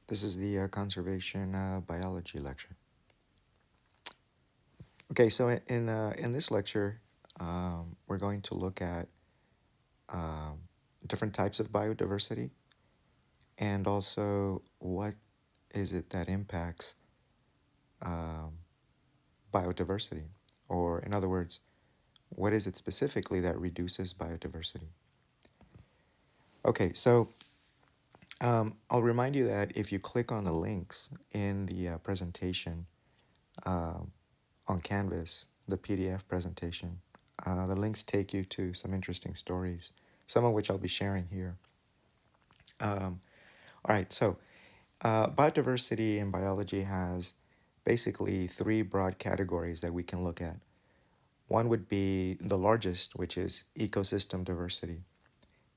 This is the conservation biology lecture. Okay, so in this lecture, we're going to look at um, different types of biodiversity and also what is it that impacts um, biodiversity, or in other words, what is it specifically that reduces biodiversity? Okay, so I'll remind you that if you click on the links in the presentation um, on Canvas, the PDF presentation, the links take you to some interesting stories, some of which I'll be sharing here. Um, all right, so biodiversity in biology has basically three broad categories that we can look at. One would be the largest, which is ecosystem diversity.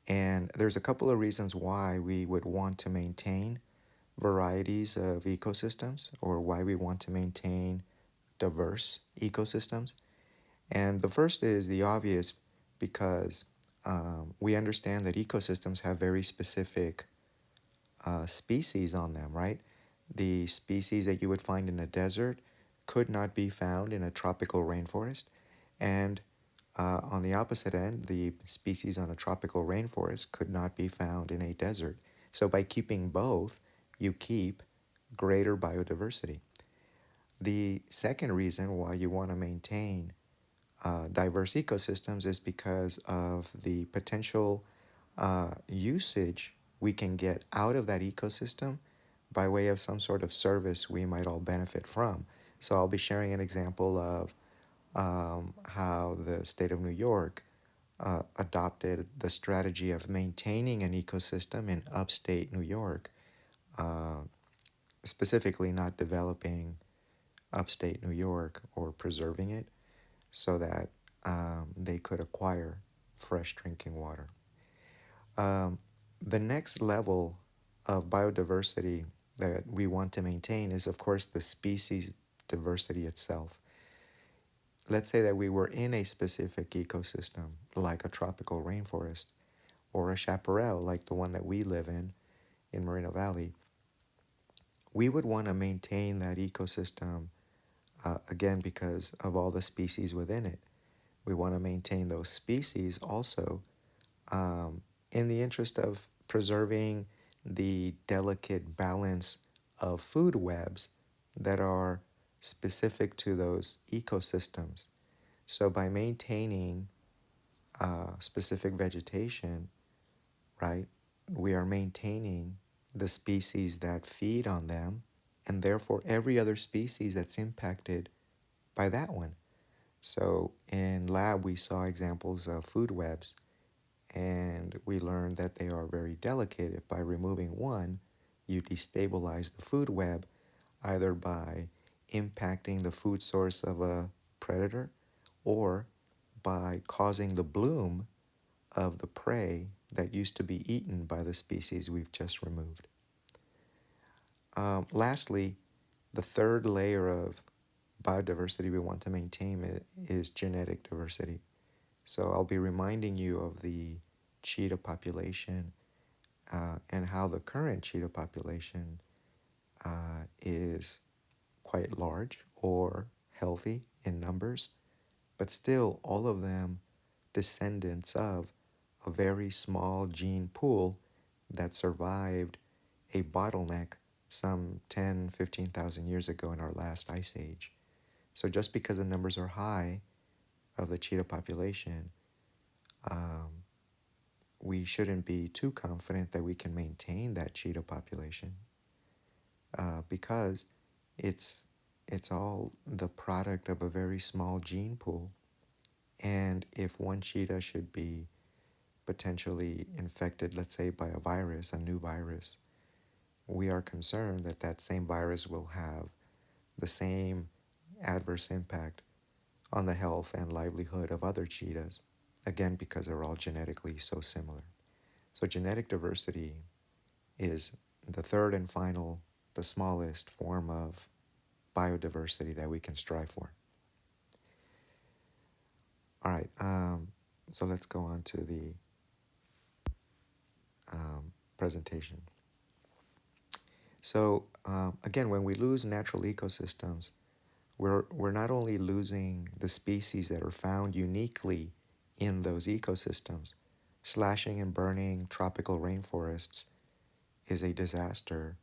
And there's a couple of reasons why we would want to maintain varieties of ecosystems or why we want to maintain diverse ecosystems. And the first is the obvious because we understand that ecosystems have very specific species on them, right? The species that you would find in a desert could not be found in a tropical rainforest. And on the opposite end, the species on a tropical rainforest could not be found in a desert. So by keeping both, you keep greater biodiversity. The second reason why you want to maintain diverse ecosystems is because of the potential usage we can get out of that ecosystem by way of some sort of service we might all benefit from. So I'll be sharing an example of how the state of New York adopted the strategy of maintaining an ecosystem in upstate New York, uh, specifically not developing upstate New York or preserving it so that they could acquire fresh drinking water. Um, the next level of biodiversity that we want to maintain is, of course, the species diversity itself. Let's say that we were in a specific ecosystem, like a tropical rainforest, or a chaparral, like the one that we live in Moreno Valley. We would want to maintain that ecosystem, again, because of all the species within it. We want to maintain those species also um, in the interest of preserving the delicate balance of food webs that are specific to those ecosystems. So, by maintaining specific vegetation, right, we are maintaining the species that feed on them, and therefore every other species that's impacted by that one. So, in lab, we saw examples of food webs and we learned that they are very delicate. If by removing one, you destabilize the food web either by impacting the food source of a predator or by causing the bloom of the prey that used to be eaten by the species we've just removed. Lastly, the third layer of biodiversity we want to maintain is genetic diversity. So I'll be reminding you of the cheetah population and how the current cheetah population is quite large or healthy in numbers, but still all of them descendants of a very small gene pool that survived a bottleneck some 10, 15,000 years ago in our last ice age. So just because the numbers are high of the cheetah population, um, we shouldn't be too confident that we can maintain that cheetah population because it's it's all the product of a very small gene pool. And if one cheetah should be potentially infected, let's say by a virus, a new virus, we are concerned that that same virus will have the same adverse impact on the health and livelihood of other cheetahs, again, because they're all genetically so similar. So, genetic diversity is the third and final, the smallest form of biodiversity that we can strive for. All right, so let's go on to the presentation. So again, when we lose natural ecosystems, we're not only losing the species that are found uniquely in those ecosystems. Slashing and burning tropical rainforests is a disaster,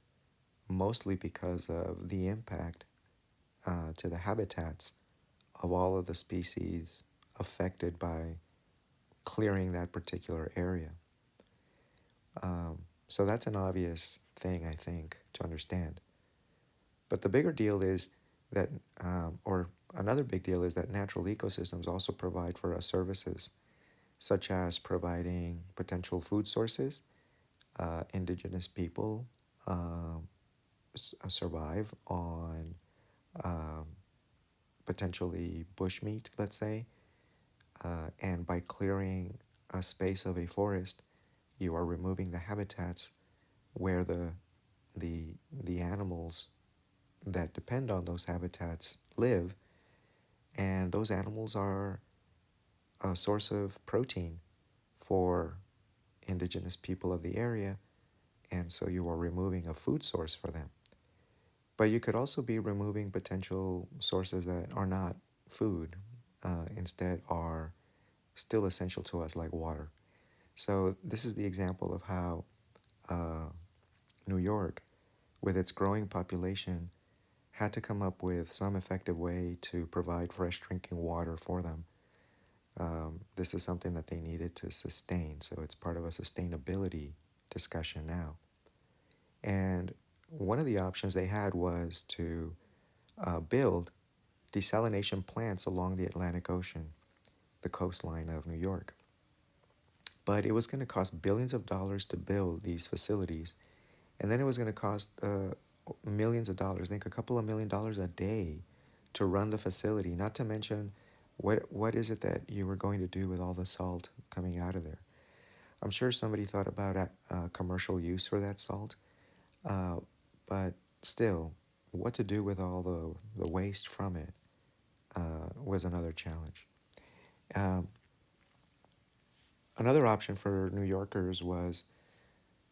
mostly because of the impact to the habitats of all of the species affected by clearing that particular area. So that's an obvious thing, I think, to understand. But the bigger deal is that, or another big deal is that natural ecosystems also provide for us services, such as providing potential food sources. Indigenous people um, survive on um, potentially bushmeat, let's say, and by clearing a space of a forest, you are removing the habitats where the animals that depend on those habitats live, and those animals are a source of protein for indigenous people of the area, and so you are removing a food source for them. But you could also be removing potential sources that are not food, instead are still essential to us, like water. So this is the example of how uh, New York, with its growing population, had to come up with some effective way to provide fresh drinking water for them. This is something that they needed to sustain, so it's part of a sustainability discussion now. And one of the options they had was to build desalination plants along the Atlantic Ocean, the coastline of New York. But it was going to cost billions of dollars to build these facilities, and then it was going to cost millions of dollars, I think a couple of $1 million a day to run the facility, not to mention what is it that you were going to do with all the salt coming out of there. I'm sure somebody thought about commercial use for that salt, uh, but still, what to do with all the waste from it was another challenge. Um, Another option for New Yorkers was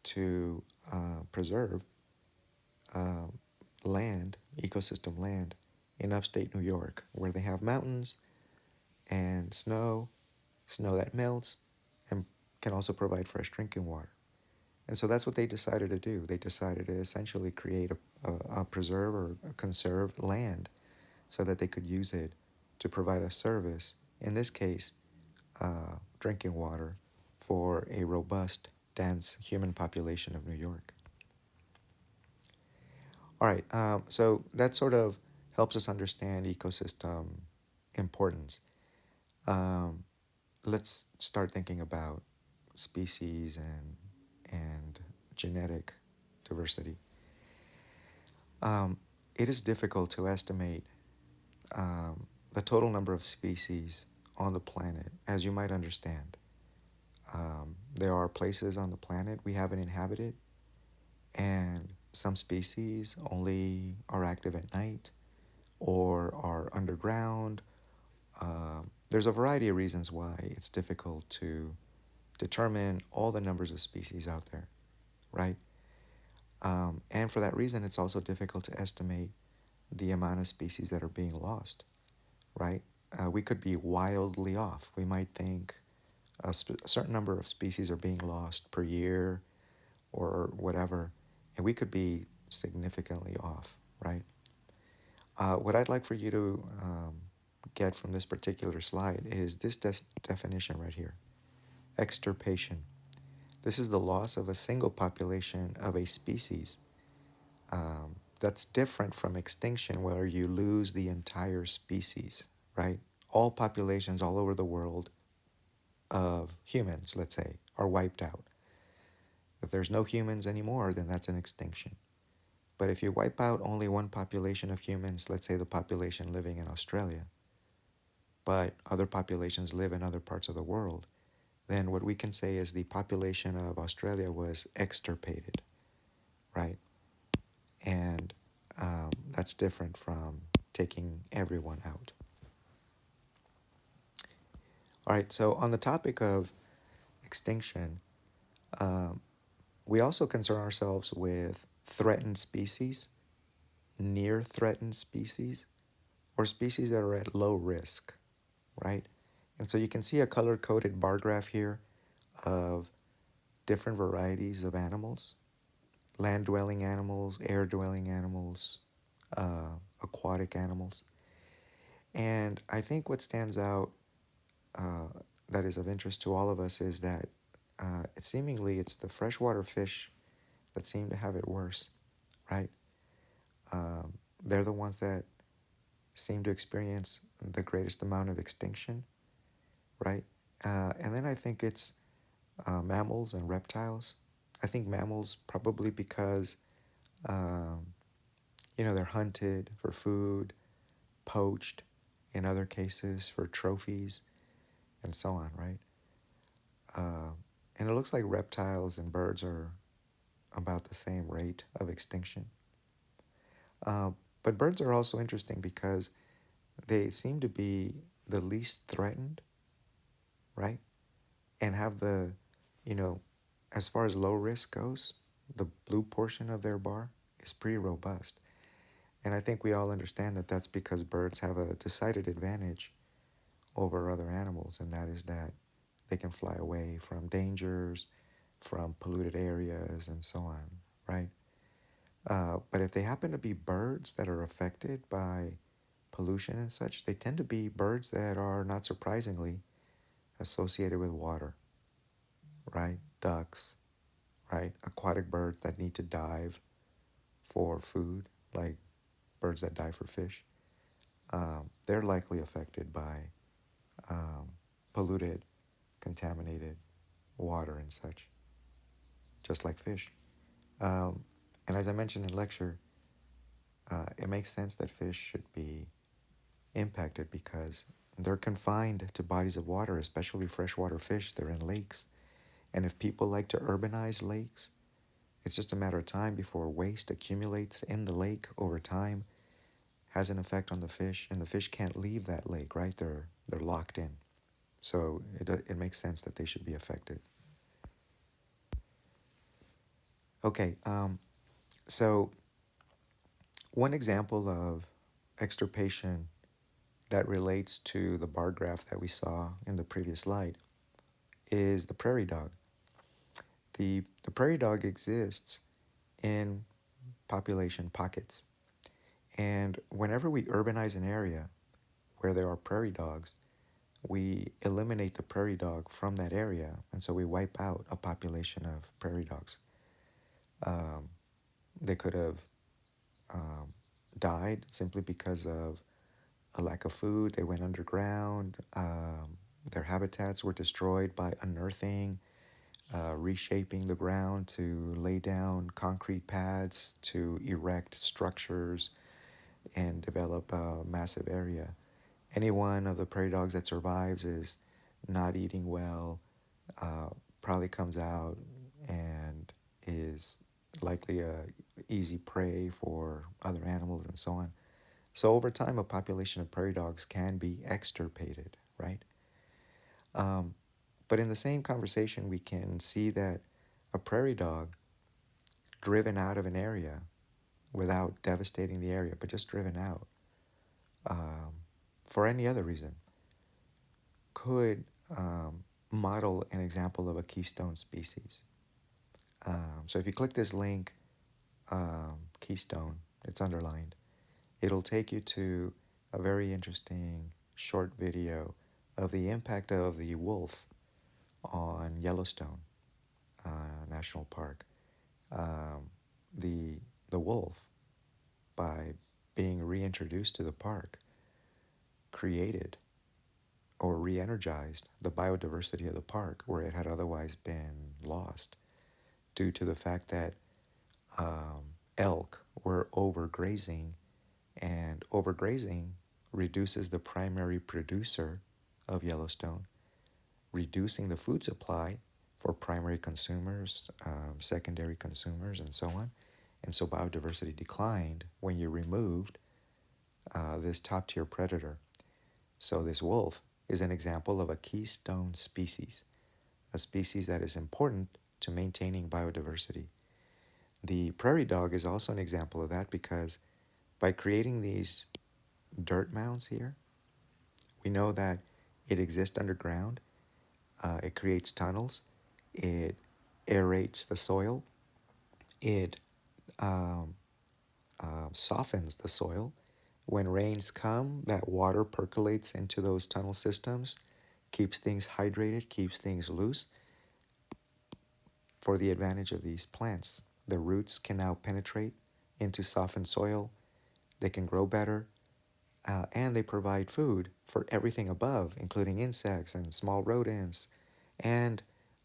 to preserve uh, land, ecosystem land, in upstate New York, where they have mountains and snow that melts, and can also provide fresh drinking water. And so that's what they decided to do. They decided to essentially create a preserve or a conserved land so that they could use it to provide a service, in this case, drinking water, for a robust, dense human population of New York. All right, so that sort of helps us understand ecosystem importance. Um, let's start thinking about species and genetic diversity. Um, it is difficult to estimate the total number of species on the planet, as you might understand. There are places on the planet we haven't inhabited, and some species only are active at night or are underground. There's a variety of reasons why it's difficult to determine all the numbers of species out there, right? And for that reason, it's also difficult to estimate the amount of species that are being lost, right? We could be wildly off. We might think a certain number of species are being lost per year or whatever, and we could be significantly off, right? What I'd like for you to get from this particular slide is this definition right here: extirpation. This is the loss of a single population of a species. That's different from extinction, where you lose the entire species, right? All populations all over the world of humans, let's say, are wiped out. If there's no humans anymore, then that's an extinction. But if you wipe out only one population of humans, let's say the population living in Australia, but other populations live in other parts of the world, then what we can say is the population of Australia was extirpated, right? And that's different from taking everyone out. All right, so on the topic of extinction, We also concern ourselves with threatened species, near threatened species, or species that are at low risk, right? And so you can see a color coded bar graph here of different varieties of animals: land dwelling animals, air dwelling animals, aquatic animals. And I think what stands out uh, that is of interest to all of us is that seemingly it's the freshwater fish that seem to have it worse, right? They're the ones that seem to experience the greatest amount of extinction, right? And then I think it's mammals and reptiles. I think mammals probably because um, they're hunted for food, poached in other cases for trophies, and so on, right? And it looks like reptiles and birds are about the same rate of extinction. Uh, but birds are also interesting because they seem to be the least threatened, right? And have the, you know, as far as low risk goes, the blue portion of their bar is pretty robust. And I think we all understand that that's because birds have a decided advantage over other animals, and that is that they can fly away from dangers, from polluted areas, and so on, right? But if they happen to be birds that are affected by pollution and such, they tend to be birds that are, not surprisingly, associated with water, right? Ducks, right? Aquatic birds that need to dive for food, like birds that dive for fish. They're likely affected by um, polluted, contaminated water and such, just like fish. Um, and as I mentioned in lecture, it makes sense that fish should be impacted because they're confined to bodies of water, especially freshwater fish. They're in lakes. And if people like to urbanize lakes, it's just a matter of time before waste accumulates in the lake over time, has an effect on the fish, and the fish can't leave that lake, right? They're locked in. So it makes sense that they should be affected. Okay, so one example of extirpation that relates to the bar graph that we saw in the previous slide is the prairie dog. The prairie dog exists in population pockets. And whenever we urbanize an area where there are prairie dogs, we eliminate the prairie dog from that area. And so we wipe out a population of prairie dogs. Um, they could have um, died simply because of a lack of food. They went underground. Their habitats were destroyed by unearthing, reshaping the ground to lay down concrete pads to erect structures and develop a massive area. Any one of the prairie dogs that survives is not eating well, uh, probably comes out and is likely a easy prey for other animals and so on. So over time, a population of prairie dogs can be extirpated, right? Um, but in the same conversation, we can see that a prairie dog driven out of an area without devastating the area, but just driven out um, for any other reason, could model an example of a keystone species. So if you click this link, keystone, it's underlined, it'll take you to a very interesting short video of the impact of the wolf on Yellowstone National Park. Um, the the wolf, by being reintroduced to the park, created or re-energized the biodiversity of the park where it had otherwise been lost due to the fact that elk were overgrazing, and overgrazing reduces the primary producer of Yellowstone, reducing the food supply for primary consumers, secondary consumers, and so on. And so biodiversity declined when you removed this top tier predator. So this wolf is an example of a keystone species, a species that is important to maintaining biodiversity. The prairie dog is also an example of that because by creating these dirt mounds here, we know that it exists underground. It creates tunnels. It aerates the soil. It um, softens the soil. When rains come, that water percolates into those tunnel systems, keeps things hydrated, keeps things loose for the advantage of these plants. The roots can now penetrate into softened soil. They can grow better, and they provide food for everything above, including insects and small rodents, and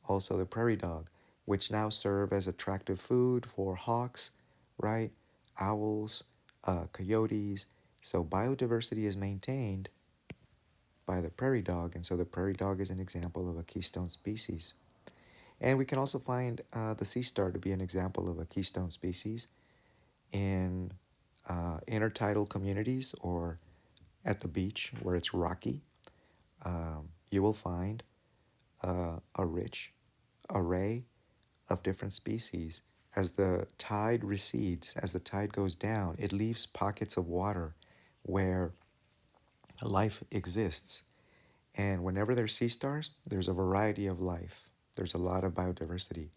also the prairie dog, which now serve as attractive food for hawks, right? Owls, coyotes. So biodiversity is maintained by the prairie dog, and so the prairie dog is an example of a keystone species. And we can also find the sea star to be an example of a keystone species in intertidal communities or at the beach where it's rocky. You will find a rich array of different species. As the tide recedes, as the tide goes down, it leaves pockets of water where life exists. And whenever there's sea stars, there's a variety of life. There's a lot of biodiversity.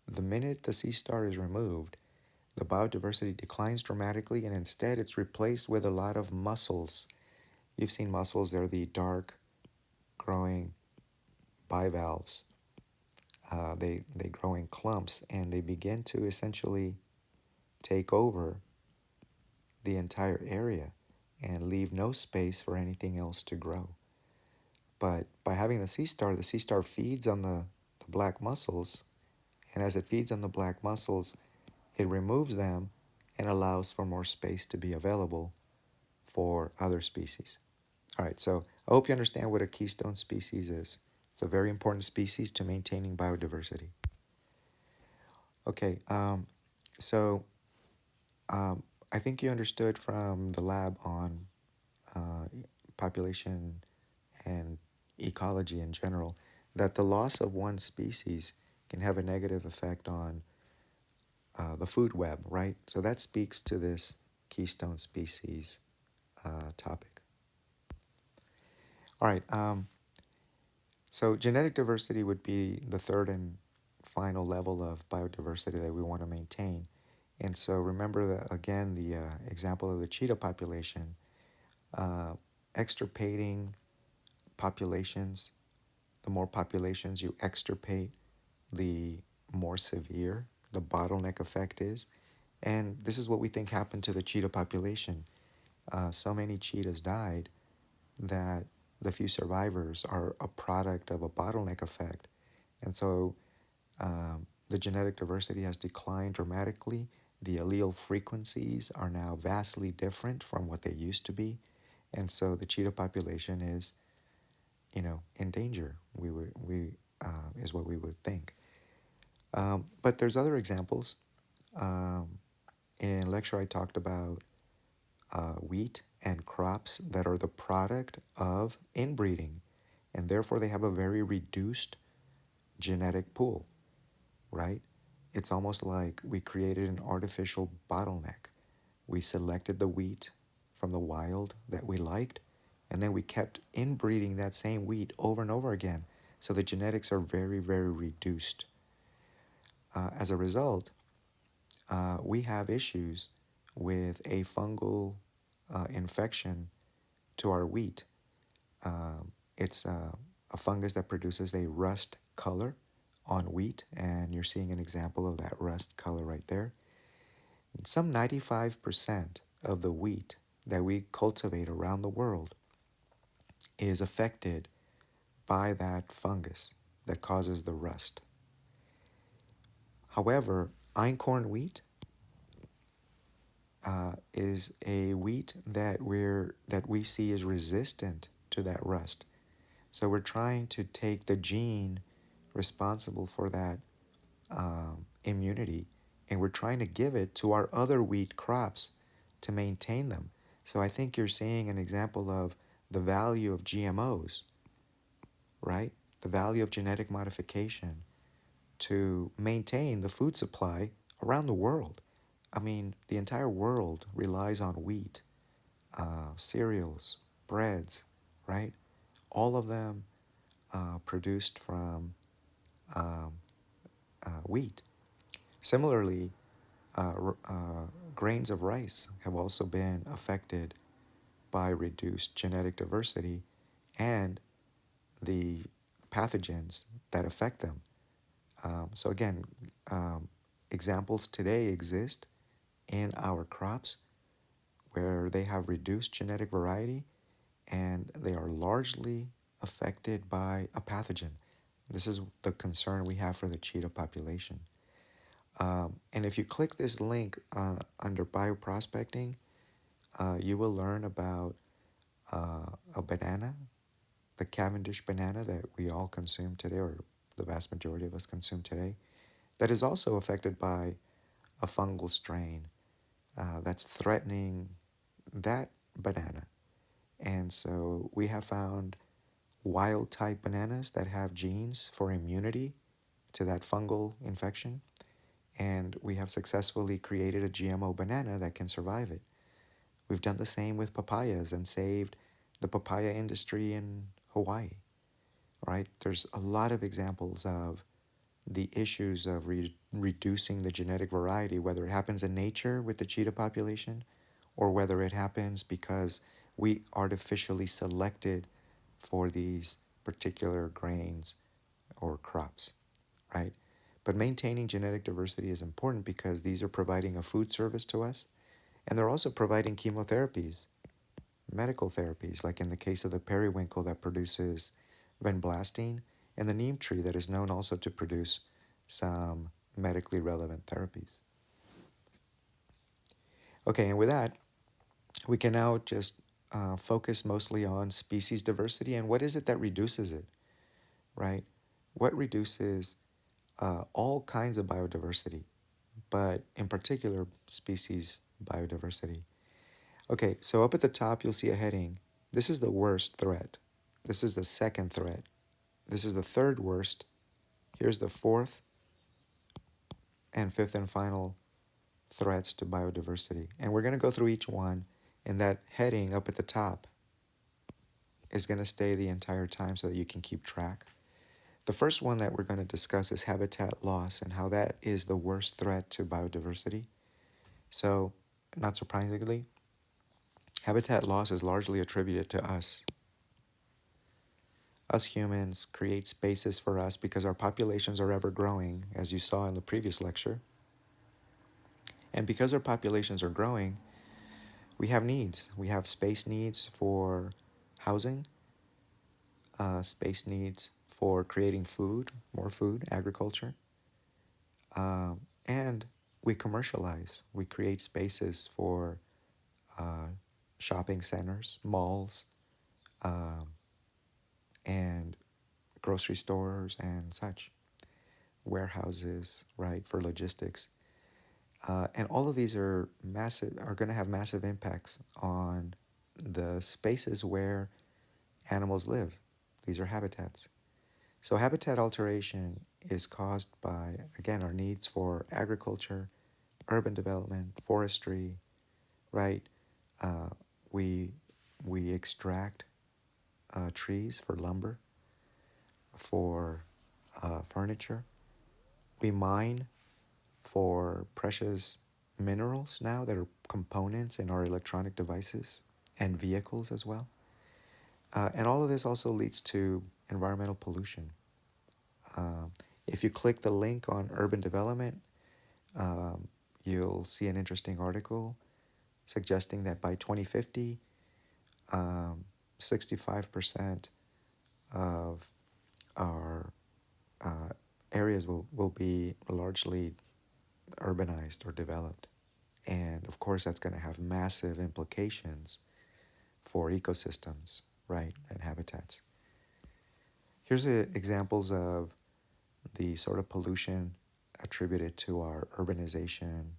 The minute the sea star is removed, the biodiversity declines dramatically and instead it's replaced with a lot of mussels. You've seen mussels, they're the dark growing bivalves. They grow in clumps and they begin to essentially take over the entire area and leave no space for anything else to grow. But by having the sea star feeds on the black mussels, and as it feeds on the black mussels, it removes them and allows for more space to be available for other species. All right, so I hope you understand what a keystone species is. It's a very important species to maintaining biodiversity. Okay, so um, I think you understood from the lab on population and ecology in general that the loss of one species can have a negative effect on the food web, right? So that speaks to this keystone species topic. All right, so genetic diversity would be the third and final level of biodiversity that we want to maintain. And so remember that again, the example of the cheetah population, uh, extirpating populations, the more populations you extirpate, the more severe the bottleneck effect is. And this is what we think happened to the cheetah population. So many cheetahs died that the few survivors are a product of a bottleneck effect. And so the genetic diversity has declined dramatically. The allele frequencies are now vastly different from what they used to be. And so the cheetah population is, in danger. Is what we would think. But there's other examples. Um, in lecture, I talked about wheat and crops that are the product of inbreeding, and therefore they have a very reduced genetic pool, right? It's almost like we created an artificial bottleneck. We selected the wheat from the wild that we liked, and then we kept inbreeding that same wheat over and over again. So the genetics are very, very reduced. As a result, we have issues with a fungal infection to our wheat. It's a fungus that produces a rust color on wheat, and you're seeing an example of that rust color right there. Some 95% of the wheat that we cultivate around the world is affected by that fungus that causes the rust. However, einkorn wheat is a wheat that we see is resistant to that rust. So we're trying to take the gene responsible for that immunity, and we're trying to give it to our other wheat crops to maintain them. So I think you're seeing an example of the value of GMOs, right? The value of genetic modification to maintain the food supply around the world. I mean, the entire world relies on wheat, cereals, breads, right? All of them produced from um, wheat. Similarly, grains of rice have also been affected by reduced genetic diversity and the pathogens that affect them. So, again, um, examples today exist in our crops where they have reduced genetic variety and they are largely affected by a pathogen. This is the concern we have for the cheetah population. And if you click this link under bioprospecting, you will learn about a banana, the Cavendish banana that we all consume today, or the vast majority of us consume today, that is also affected by a fungal strain that's threatening that banana. And so we have found wild type bananas that have genes for immunity to that fungal infection. And we have successfully created a GMO banana that can survive it. We've done the same with papayas and saved the papaya industry in Hawaii, right? There's a lot of examples of the issues of reducing the genetic variety, whether it happens in nature with the cheetah population or whether it happens because we artificially selected for these particular grains or crops, right? But maintaining genetic diversity is important because these are providing a food service to us, and they're also providing chemotherapies, medical therapies, like in the case of the periwinkle that produces vinblastine, and the neem tree that is known also to produce some medically relevant therapies. Okay, and with that, we can now just focus mostly on species diversity and what is it that reduces it, right? What reduces all kinds of biodiversity, but in particular, species biodiversity? Okay, so up at the top, you'll see a heading. This is the worst threat. This is the second threat. This is the third worst. Here's the fourth and fifth and final threats to biodiversity. And we're going to go through each one, and that heading up at the top is going to stay the entire time so that you can keep track. The first one that we're going to discuss is habitat loss and how that is the worst threat to biodiversity. So, not surprisingly, habitat loss is largely attributed to us. Us humans create spaces for us because our populations are ever growing, as you saw in the previous lecture. And because our populations are growing, we have needs. We have space needs for housing, space needs for creating food, more food, agriculture, and we commercialize. We create spaces for shopping centers, malls, and grocery stores and such, warehouses, right, for logistics. And all of these are going to have massive impacts on the spaces where animals live. These are habitats. So habitat alteration is caused by, again, our needs for agriculture, urban development, forestry, right? Uh, we we extract trees for lumber, for furniture. We mine for precious minerals now that are components in our electronic devices and vehicles as well. And all of this also leads to environmental pollution. Uh, if you click the link on urban development, you'll see an interesting article suggesting that by 2050, 65% of our areas will be largely urbanized or developed. And of course, that's going to have massive implications for ecosystems, right, and habitats. Here's examples of the sort of pollution attributed to our urbanization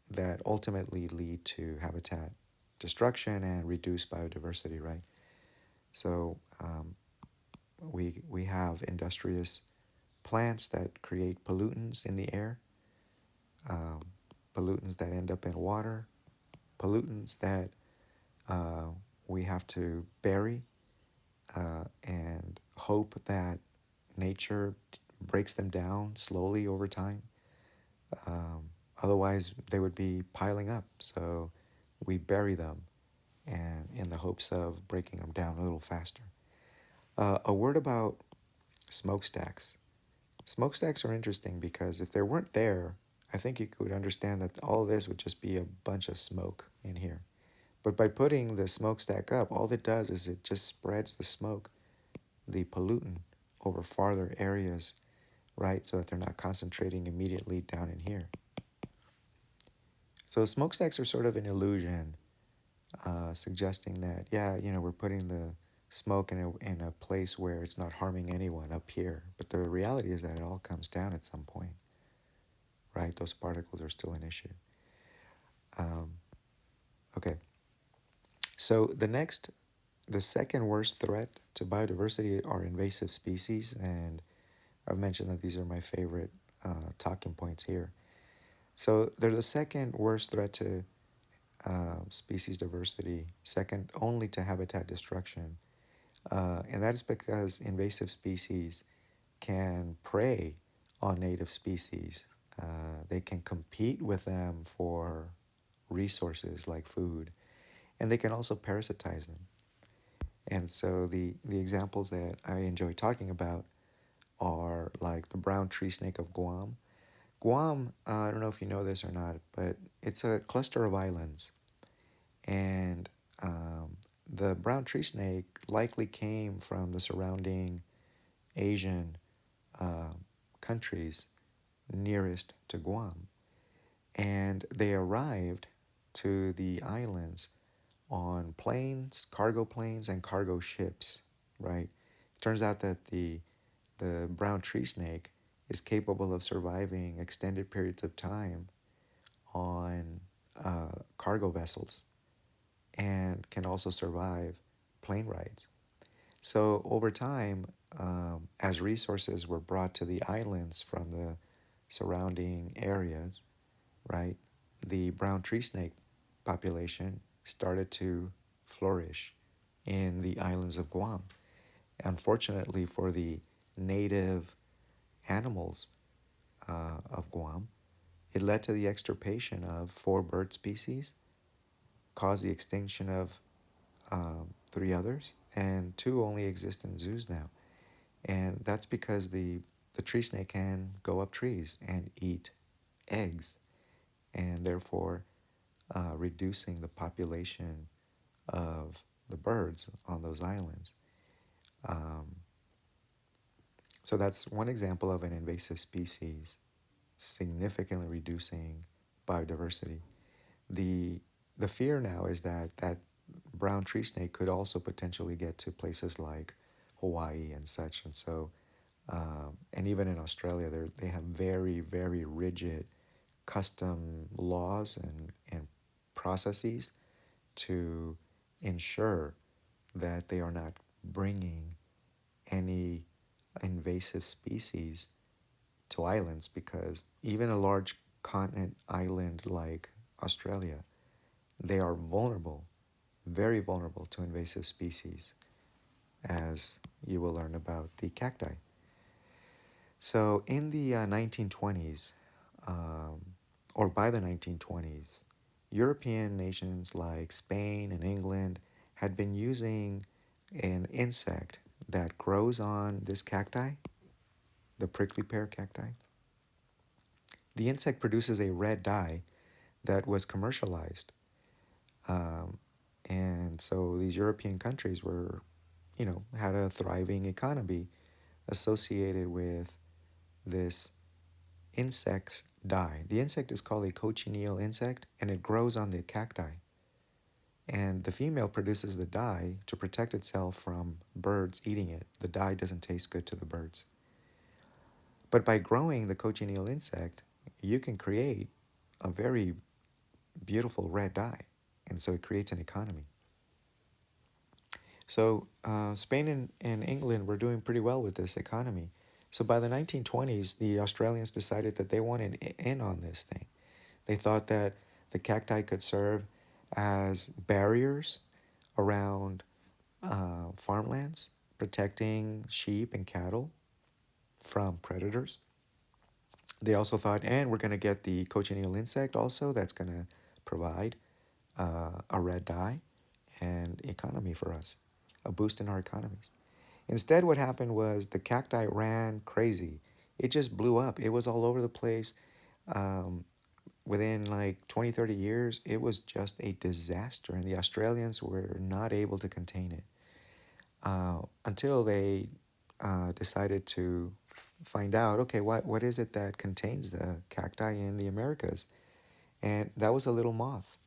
that ultimately lead to habitat destruction and reduced biodiversity, right? So we have industrious plants that create pollutants in the air, um, pollutants that end up in water, pollutants that uh, we have to bury and hope that nature breaks them down slowly over time. Otherwise, they would be piling up. So we bury them and in the hopes of breaking them down a little faster. A word about smokestacks. Smokestacks are interesting because if they weren't there, I think you could understand that all of this would just be a bunch of smoke in here. But by putting the smokestack up, all it does is it just spreads the smoke, the pollutant, over farther areas, right? So that they're not concentrating immediately down in here. So smokestacks are sort of an illusion, suggesting that, yeah, we're putting the smoke in a place where it's not harming anyone up here. But the reality is that it all comes down at some point, right? Those particles are still an issue. Um, okay, so the second worst threat to biodiversity are invasive species, and I've mentioned that these are my favorite talking points here. So they're the second worst threat to species diversity, second only to habitat destruction. And that is because invasive species can prey on native species. They can compete with them for resources like food, and they can also parasitize them. And so the examples that I enjoy talking about are like the brown tree snake of Guam. Guam, I don't know if you know this or not, but it's a cluster of islands. And the brown tree snake likely came from the surrounding Asian uh, countries nearest to Guam. And they arrived to the islands on planes, cargo planes, and cargo ships, right? It turns out that the brown tree snake is capable of surviving extended periods of time on cargo vessels and can also survive plane rides. So over time, as resources were brought to the islands from the surrounding areas, right, the brown tree snake population started to flourish in the islands of Guam. Unfortunately for the native animals of Guam, it led to the extirpation of 4 bird species, caused the extinction of 3 others, and 2 only exist in zoos now. And that's because the tree snake can go up trees and eat eggs, and therefore reducing the population of the birds on those islands. Um, so that's one example of an invasive species significantly reducing biodiversity. The the fear now is that that brown tree snake could also potentially get to places like Hawaii and such, and so and even in Australia, they have very very rigid custom laws and processes to ensure that they are not bringing any invasive species to islands, because even a large continent island like Australia, they are vulnerable, very vulnerable to invasive species, as you will learn about the cacti. So in the 1920s, or by the 1920s, European nations like Spain and England had been using an insect that grows on this cacti, the prickly pear cacti. The insect produces a red dye that was commercialized. Um, and so these European countries were, had a thriving economy associated with this insect's dye. The insect is called a cochineal insect, and it grows on the cacti. And the female produces the dye to protect itself from birds eating it. The dye doesn't taste good to the birds. But by growing the cochineal insect, you can create a very beautiful red dye. And so it creates an economy. So Spain and England were doing pretty well with this economy. So by the 1920s, the Australians decided that they wanted in on this thing. They thought that the cacti could serve as barriers around farmlands, protecting sheep and cattle from predators. They also thought, and we're going to get the cochineal insect also that's going to provide a red dye and economy for us, a boost in our economies. Instead, what happened was the cacti ran crazy. It just blew up. It was all over the place. Um, Within like 20, 30 years, it was just a disaster, and the Australians were not able to contain it until they decided to find out, okay, what is it that contains the cacti in the Americas? And that was a little moth.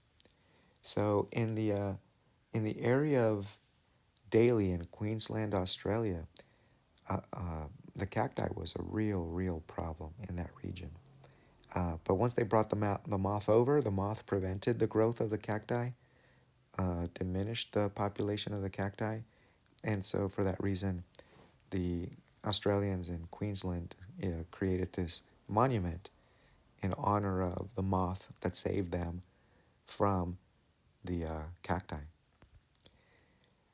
So in the area of Daly in Queensland, Australia, the cacti was a real problem in that region. But once they brought the moth over, the moth prevented the growth of the cacti, diminished the population of the cacti, and so for that reason, the Australians in Queensland created this monument in honor of the moth that saved them from the cacti.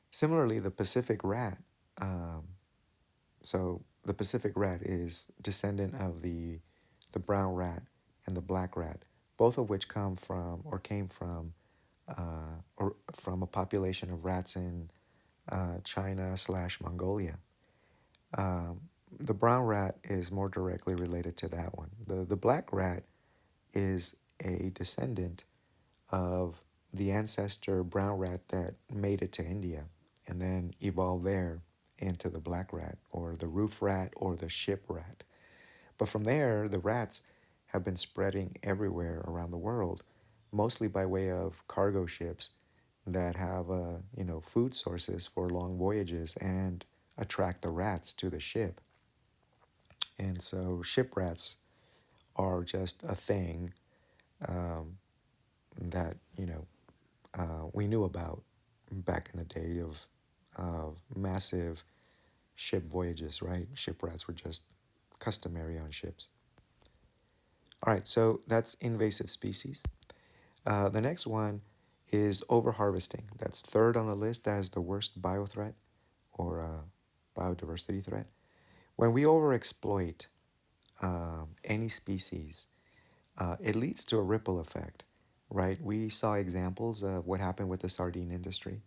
Similarly, the Pacific rat. Um, so the Pacific rat is descendant of the brown rat and the black rat, both of which come from or came or from a population of rats in China/Mongolia. Um, the brown rat is more directly related to that one. The black rat is a descendant of the ancestor brown rat that made it to India and then evolved there into the black rat or the roof rat or the ship rat. But from there, the rats have been spreading everywhere around the world, mostly by way of cargo ships that have food sources for long voyages and attract the rats to the ship. And so ship rats are just a thing um, that we knew about back in the day of massive ship voyages, right? Shipwrecks were just customary on ships. All right, so that's invasive species. The next one is overharvesting. That's third on the list as the worst biothreat or biodiversity threat. When we overexploit any species, it leads to a ripple effect, right? We saw examples of what happened with the sardine industry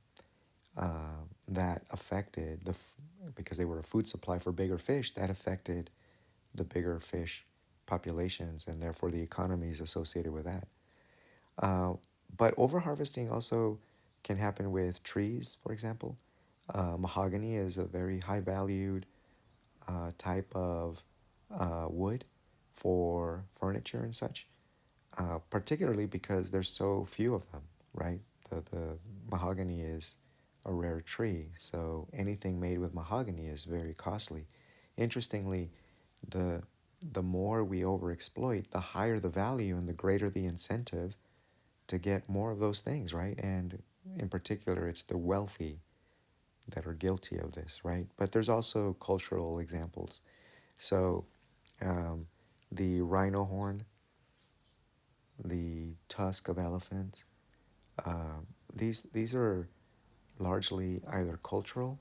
that affected because they were a food supply for bigger fish, that affected the bigger fish populations and therefore the economies associated with that. Uh, but overharvesting also can happen with trees, for example. Mahogany is a very high valued type of wood for furniture and such, particularly because there's so few of them, right? The mahogany is a rare tree, so anything made with mahogany is very costly. Interestingly, the the more we overexploit, the higher the value and the greater the incentive to get more of those things, right? And in particular, it's the wealthy that are guilty of this, right? But there's also cultural examples. So, um, the rhino horn, the tusk of elephants, these are largely either cultural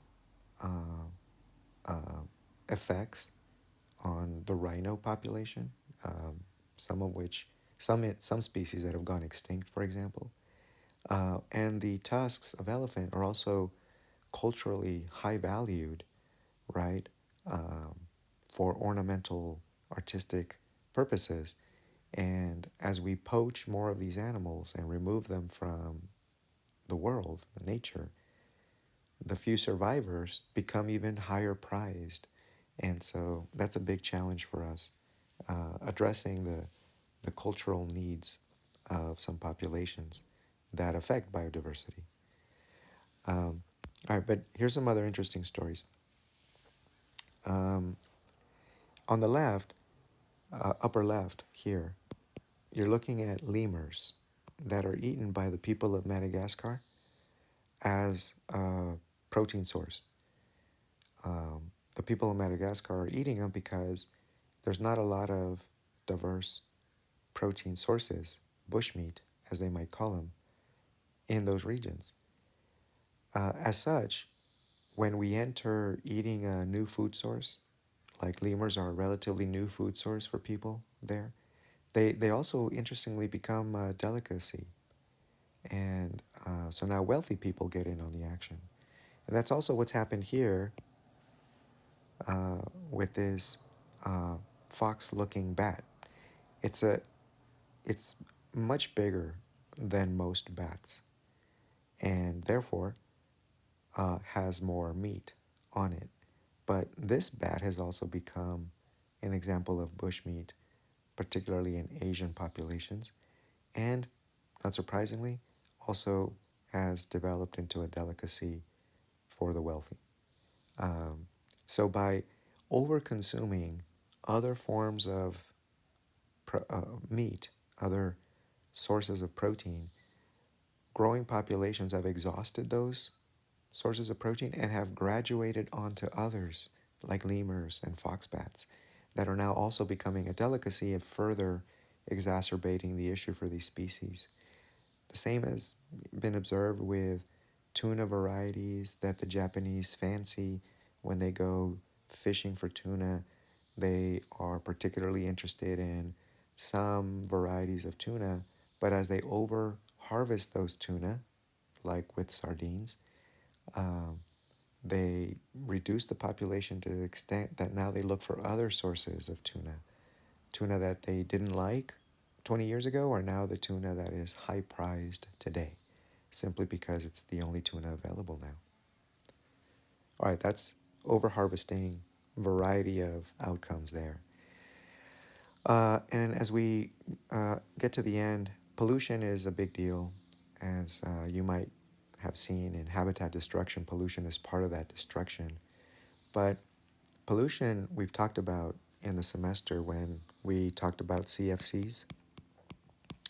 uh, uh, effects on the rhino population, some of which some species that have gone extinct, for example, and the tusks of elephant are also culturally high valued, right, um, for ornamental, artistic purposes. And as we poach more of these animals and remove them from the world, the nature, the few survivors become even higher prized. And so that's a big challenge for us, addressing the cultural needs of some populations that affect biodiversity. All right, but here's some other interesting stories. Um, on the left, upper left here, you're looking at lemurs that are eaten by the people of Madagascar as a protein source. the people of Madagascar are eating them because there's not a lot of diverse protein sources, bushmeat, as they might call them, in those regions. As such, when we enter eating a new food source, like lemurs are a relatively new food source for people there, they also interestingly become a delicacy. And so now wealthy people get in on the action. And that's also what's happened here with this uh, fox-looking bat. It's a it's much bigger than most bats, and therefore has more meat on it. But this bat has also become an example of bushmeat, particularly in Asian populations, and not surprisingly, also has developed into a delicacy for the wealthy. Um, so by over consuming other forms of meat, other sources of protein, growing populations have exhausted those sources of protein and have graduated onto others like lemurs and foxbats that are now also becoming a delicacy and further exacerbating the issue for these species. The same has been observed with tuna varieties that the Japanese fancy when they go fishing for tuna. They are particularly interested in some varieties of tuna, but as they over harvest those tuna, like with sardines, um, they reduce the population to the extent that now they look for other sources of tuna. Tuna that they didn't like 20 years ago, or now the tuna that is high prized today, simply because it's the only tuna available now. All right, that's over harvesting, variety of outcomes there. And as we get to the end, pollution is a big deal. As you might have seen in habitat destruction, pollution is part of that destruction. But pollution we've talked about in the semester when we talked about CFCs,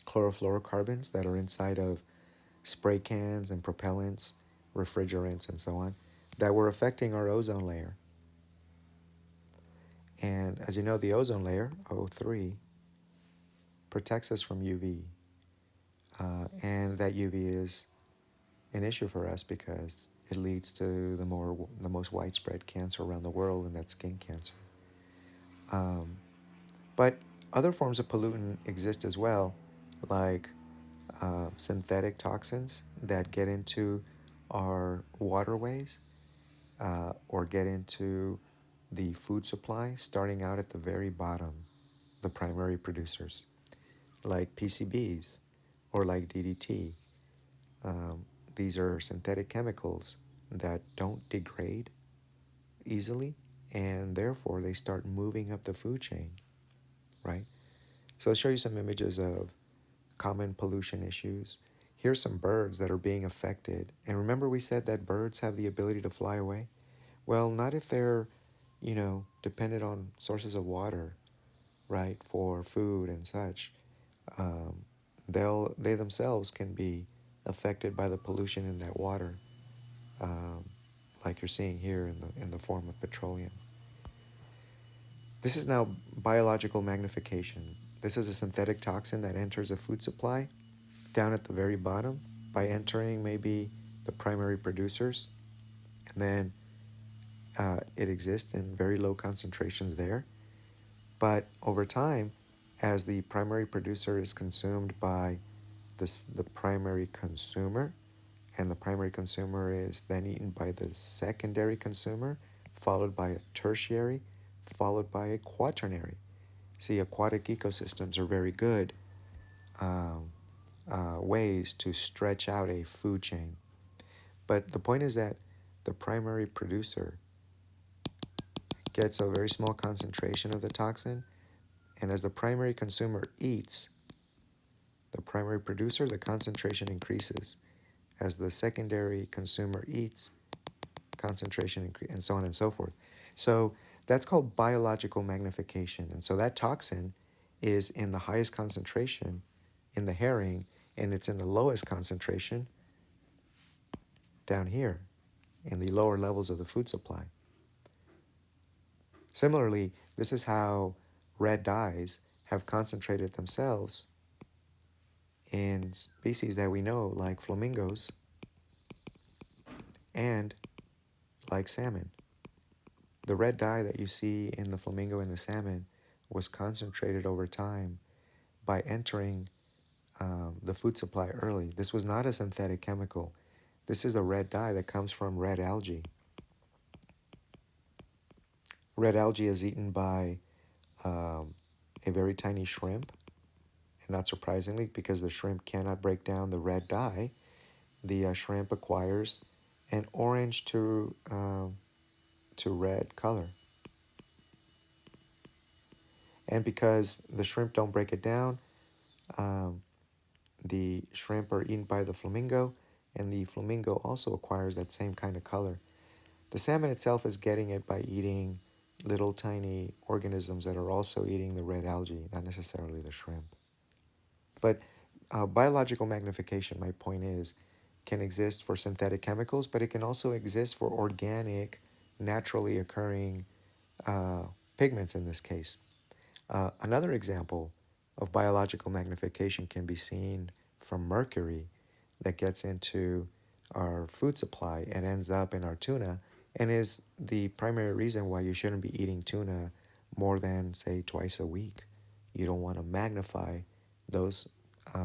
chlorofluorocarbons that are inside of spray cans and propellants, refrigerants, and so on, that were affecting our ozone layer. And as you know, the ozone layer, O3, protects us from UV. And that UV is an issue for us because it leads to the most widespread cancer around the world, and that's skin cancer. Um, but other forms of pollutant exist as well, like synthetic toxins that get into our waterways or get into the food supply, starting out at the very bottom, the primary producers, like PCBs or like DDT. Um, these are synthetic chemicals that don't degrade easily, and therefore they start moving up the food chain, right? So I'll show you some images of common pollution issues. Here's some birds that are being affected. And remember we said that birds have the ability to fly away? Well, not if they're, dependent on sources of water, right, for food and such. Um, they themselves can be affected by the pollution in that water, um, like you're seeing here in the form of petroleum. This is now biological magnification. This is a synthetic toxin that enters a food supply down at the very bottom by entering maybe the primary producers, and then it exists in very low concentrations there. But over time, as the primary producer is consumed by the primary consumer, and the primary consumer is then eaten by the secondary consumer, followed by a tertiary, followed by a quaternary. See, aquatic ecosystems are very good um, ways to stretch out a food chain. But the point is that the primary producer gets a very small concentration of the toxin, and as the primary consumer eats, the primary producer, the concentration increases. As the secondary consumer eats, concentration increases, and so on and so forth. So that's called biological magnification. And so that toxin is in the highest concentration in the herring, and it's in the lowest concentration down here in the lower levels of the food supply. Similarly, this is how red dyes have concentrated themselves in species that we know, like flamingos and like salmon. The red dye that you see in the flamingo and the salmon was concentrated over time by entering the food supply early. This was not a synthetic chemical. This is a red dye that comes from red algae. Red algae is eaten by um, a very tiny shrimp, and not surprisingly, because the shrimp cannot break down the red dye, the shrimp acquires an orange to red color. And because the shrimp don't break it down, um, the shrimp are eaten by the flamingo, and the flamingo also acquires that same kind of color. The salmon itself is getting it by eating little tiny organisms that are also eating the red algae, not necessarily the shrimp. But biological magnification, my point is, can exist for synthetic chemicals, but it can also exist for organic, naturally occurring uh, pigments in this case. Another example of biological magnification can be seen from mercury that gets into our food supply and ends up in our tuna, and is the primary reason why you shouldn't be eating tuna more than, say, twice a week. You don't want to magnify those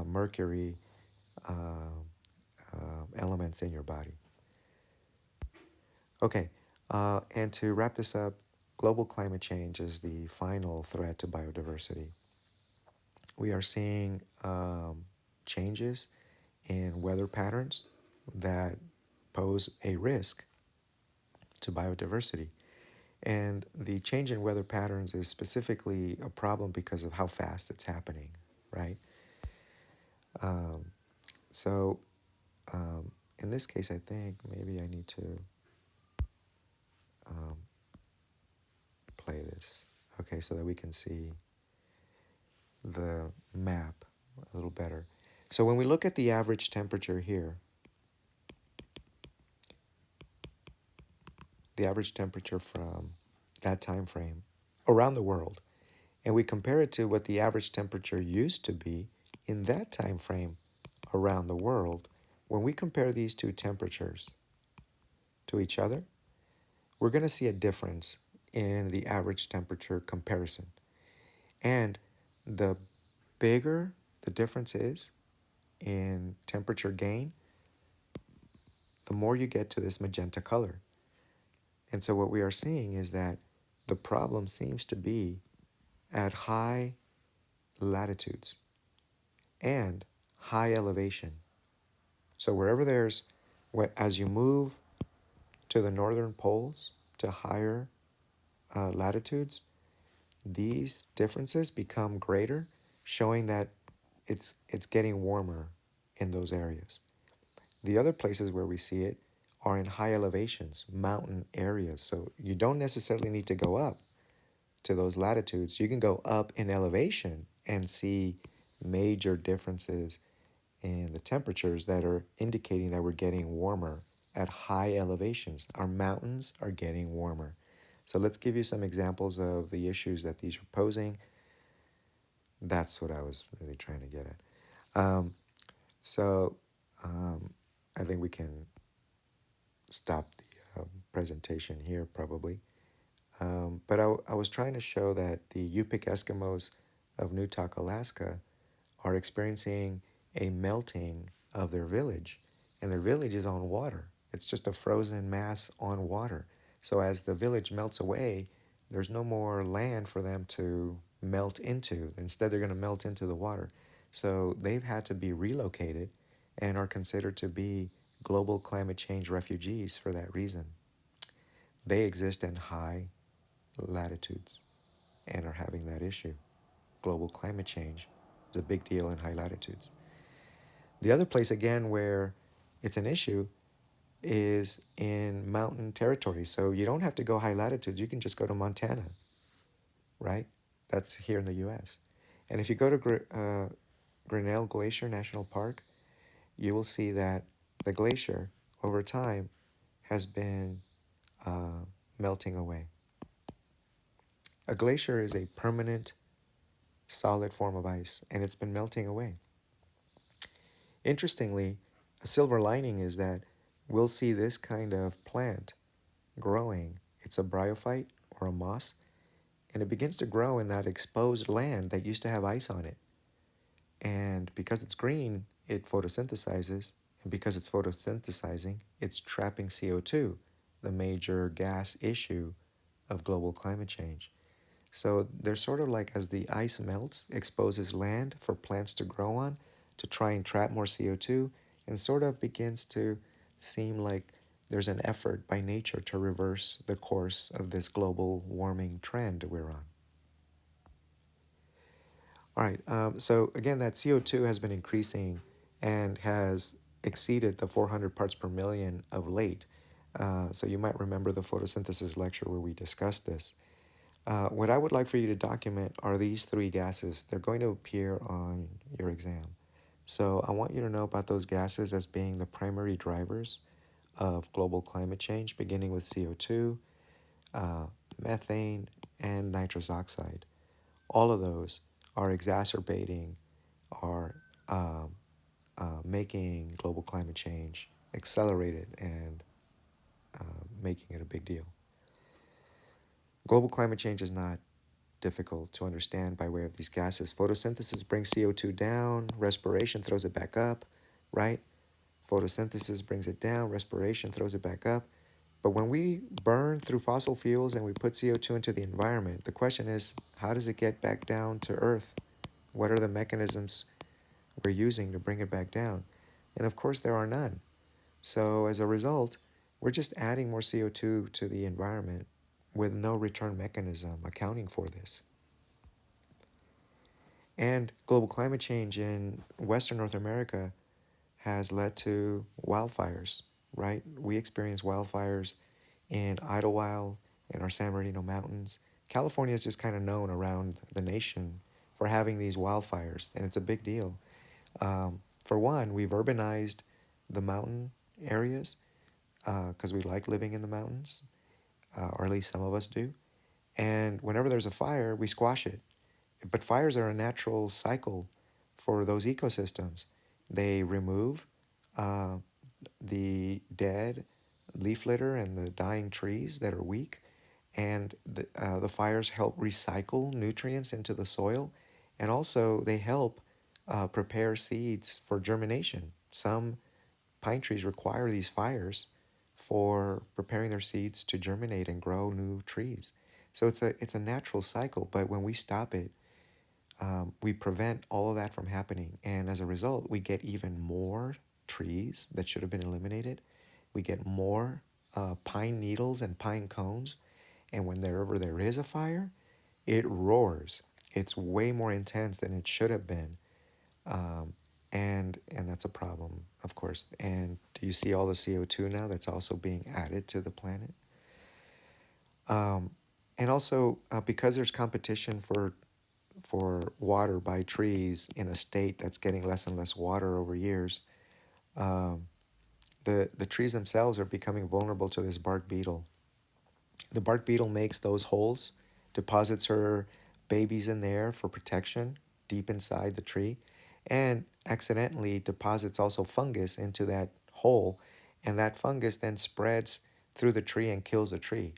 mercury uh, elements in your body. Okay, and to wrap this up, global climate change is the final threat to biodiversity. We are seeing changes in weather patterns that pose a risk to biodiversity. And the change in weather patterns is specifically a problem because of how fast it's happening, right? Um, so, in this case, I think maybe I need to um, play this, okay, so that we can see the map a little better. So, when we look at the average temperature here, the average temperature from that time frame around the world, and we compare it to what the average temperature used to be in that time frame around the world, when we compare these two temperatures to each other, we're going to see a difference in the average temperature comparison. And the bigger the difference is in temperature gain, the more you get to this magenta color. And so what we are seeing is that the problem seems to be at high latitudes and high elevation. So wherever there's, as you move to the northern poles, to higher latitudes, these differences become greater, showing that it's getting warmer in those areas. The other places where we see it are in high elevations, mountain areas. So you don't necessarily need to go up to those latitudes. You can go up in elevation and see major differences in the temperatures that are indicating that we're getting warmer at high elevations. Our mountains are getting warmer. So let's give you some examples of the issues that these are posing. That's what I was really trying to get at. So I think we can stop the presentation here probably. But I was trying to show that the Yupik Eskimos of Newtok, Alaska are experiencing a melting of their village, and their village is on water. It's just a frozen mass on water. So as the village melts away, there's no more land for them to melt into. Instead, they're going to melt into the water. So they've had to be relocated and are considered to be global climate change refugees for that reason. They exist in high latitudes and are having that issue. Global climate change is a big deal in high latitudes. The other place, again, where it's an issue is in mountain territory. So you don't have to go high latitudes. You can just go to Montana, right? That's here in the US. And if you go to Grinnell Glacier National Park, you will see that the glacier over time has been melting away. A glacier is a permanent, solid form of ice, and it's been melting away. Interestingly, a silver lining is that we'll see this kind of plant growing. It's a bryophyte or a moss, and it begins to grow in that exposed land that used to have ice on it. And because it's green, it photosynthesizes. And because it's photosynthesizing, it's trapping CO2, the major gas issue of global climate change. So they're sort of like as the ice melts, exposes land for plants to grow on to try and trap more CO2, and sort of begins to seem like there's an effort by nature to reverse the course of this global warming trend we're on. All right, so again, that CO2 has been increasing and has exceeded the 400 parts per million of late. So you might remember the photosynthesis lecture where we discussed this. What I would like for you to document are these three gases. They're going to appear on your exam. So I want you to know about those gases as being the primary drivers of global climate change, beginning with CO2, uh, methane, and nitrous oxide. All of those are exacerbating, are making global climate change accelerated and making it a big deal. Global climate change is not difficult to understand by way of these gases. Photosynthesis brings CO2 down, respiration throws it back up, right? Photosynthesis brings it down, respiration throws it back up. But when we burn through fossil fuels and we put CO2 into the environment, the question is, how does it get back down to Earth? What are the mechanisms we're using to bring it back down? And of course, there are none. So as a result, we're just adding more CO2 to the environment with no return mechanism accounting for this. And global climate change in Western North America has led to wildfires, right? We experience wildfires in Idlewild, in our San Bernardino Mountains. California is just kind of known around the nation for having these wildfires, and it's a big deal. For one, we've urbanized the mountain areas because we like living in the mountains, or at least some of us do. And whenever there's a fire, we squash it. But fires are a natural cycle for those ecosystems. They remove uh, the dead leaf litter and the dying trees that are weak, and the fires help recycle nutrients into the soil, and also they help prepare seeds for germination. Some pine trees require these fires for preparing their seeds to germinate and grow new trees. So it's a natural cycle, but when we stop it, we prevent all of that from happening. And as a result, we get even more trees that should have been eliminated. We get more pine needles and pine cones. And whenever there is a fire, it roars. It's way more intense than it should have been. And that's a problem, of course. And do you see all the CO2 now that's also being added to the planet? And also, because there's competition for water by trees in a state that's getting less and less water over years, the trees themselves are becoming vulnerable to this bark beetle. The bark beetle makes those holes, deposits her babies in there for protection deep inside the tree, and accidentally deposits also fungus into that hole, and that fungus then spreads through the tree and kills the tree.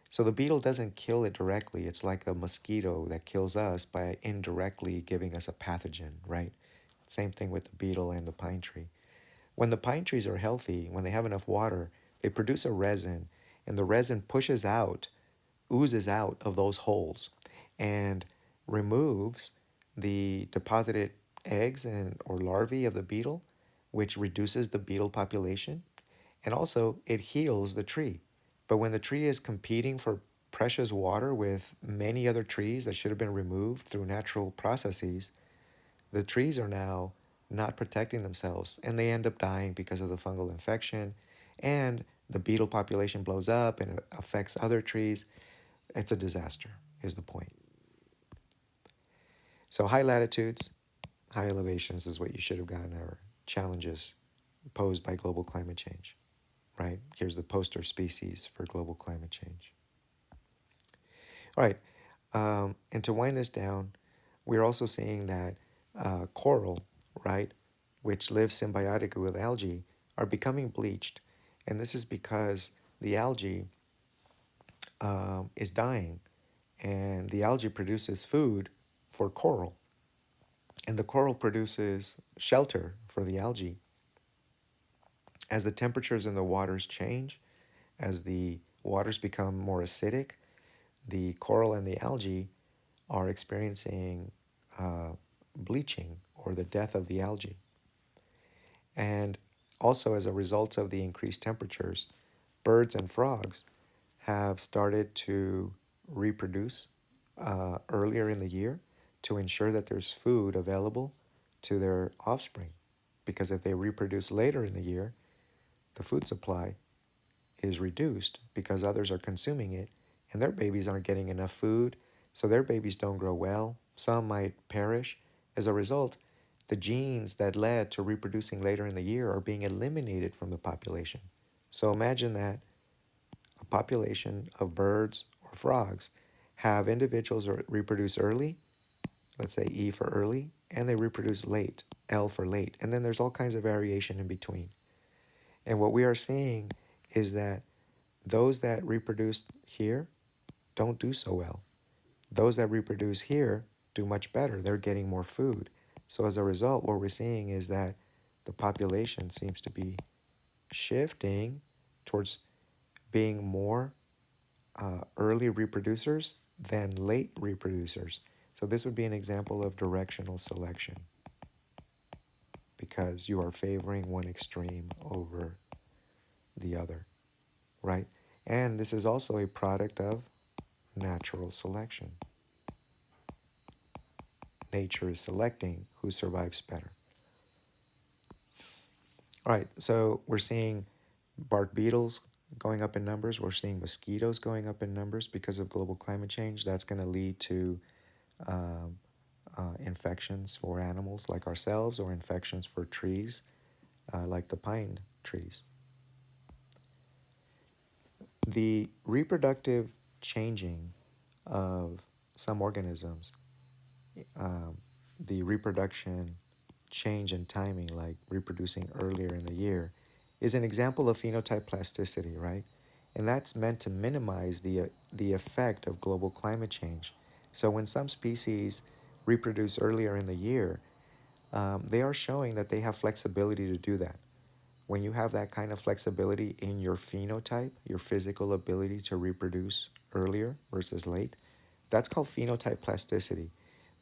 So the beetle doesn't kill it directly. It's like a mosquito that kills us by indirectly giving us a pathogen, right? Same thing with the beetle and the pine tree. When the pine trees are healthy, when they have enough water, they produce a resin, and the resin pushes out, oozes out of those holes, and removes the deposited eggs and or larvae of the beetle, which reduces the beetle population, and also it heals the tree. But when the tree is competing for precious water with many other trees that should have been removed through natural processes, the trees are now not protecting themselves and they end up dying because of the fungal infection, and the beetle population blows up and it affects other trees. It's a disaster, is the point. So, high latitudes, high elevations is what you should have gotten are challenges posed by global climate change, right? Here's the poster species for global climate change. All right. And to wind this down, we're also seeing that coral, right, which live symbiotically with algae, are becoming bleached. And this is because the algae is dying, and the algae produces food for coral, and the coral produces shelter for the algae. As the temperatures in the waters change, as the waters become more acidic, the coral and the algae are experiencing uh, bleaching or the death of the algae. And also, as a result of the increased temperatures, birds and frogs have started to reproduce earlier in the year to ensure that there's food available to their offspring. Because if they reproduce later in the year, the food supply is reduced because others are consuming it and their babies aren't getting enough food, so their babies don't grow well. Some might perish. As a result, the genes that led to reproducing later in the year are being eliminated from the population. So imagine that a population of birds or frogs have individuals that reproduce early, let's say E for early, and they reproduce late, L for late. And then there's all kinds of variation in between. And what we are seeing is that those that reproduce here don't do so well. Those that reproduce here do much better. They're getting more food. So as a result, what we're seeing is that the population seems to be shifting towards being more early reproducers than late reproducers. So this would be an example of directional selection because you are favoring one extreme over the other, right? And this is also a product of natural selection. Nature is selecting who survives better. All right, so we're seeing bark beetles going up in numbers. We're seeing mosquitoes going up in numbers because of global climate change. That's going to lead to um, infections for animals like ourselves or infections for trees like the pine trees. The reproductive changing of some organisms, um, the reproduction change in timing, like reproducing earlier in the year, is an example of phenotype plasticity, right? And that's meant to minimize the effect of global climate change. So when some species reproduce earlier in the year, they are showing that they have flexibility to do that. When you have that kind of flexibility in your phenotype, your physical ability to reproduce earlier versus late, that's called phenotype plasticity.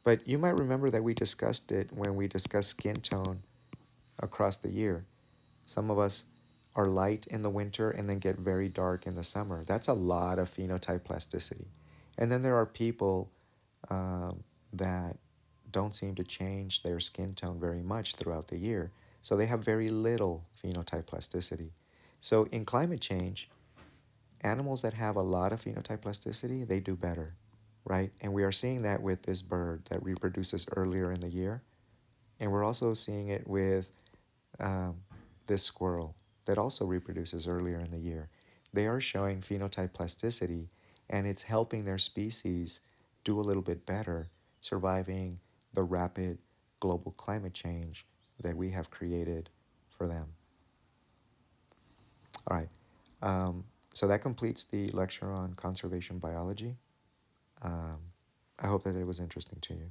But you might remember that we discussed it when we discussed skin tone across the year. Some of us are light in the winter and then get very dark in the summer. That's a lot of phenotype plasticity. And then there are people that don't seem to change their skin tone very much throughout the year. So they have very little phenotype plasticity. So in climate change, animals that have a lot of phenotype plasticity, they do better, right? And we are seeing that with this bird that reproduces earlier in the year. And we're also seeing it with um, this squirrel that also reproduces earlier in the year. They are showing phenotype plasticity, and it's helping their species do a little bit better, surviving the rapid global climate change that we have created for them. All right. So that completes the lecture on conservation biology. Um, I hope that it was interesting to you.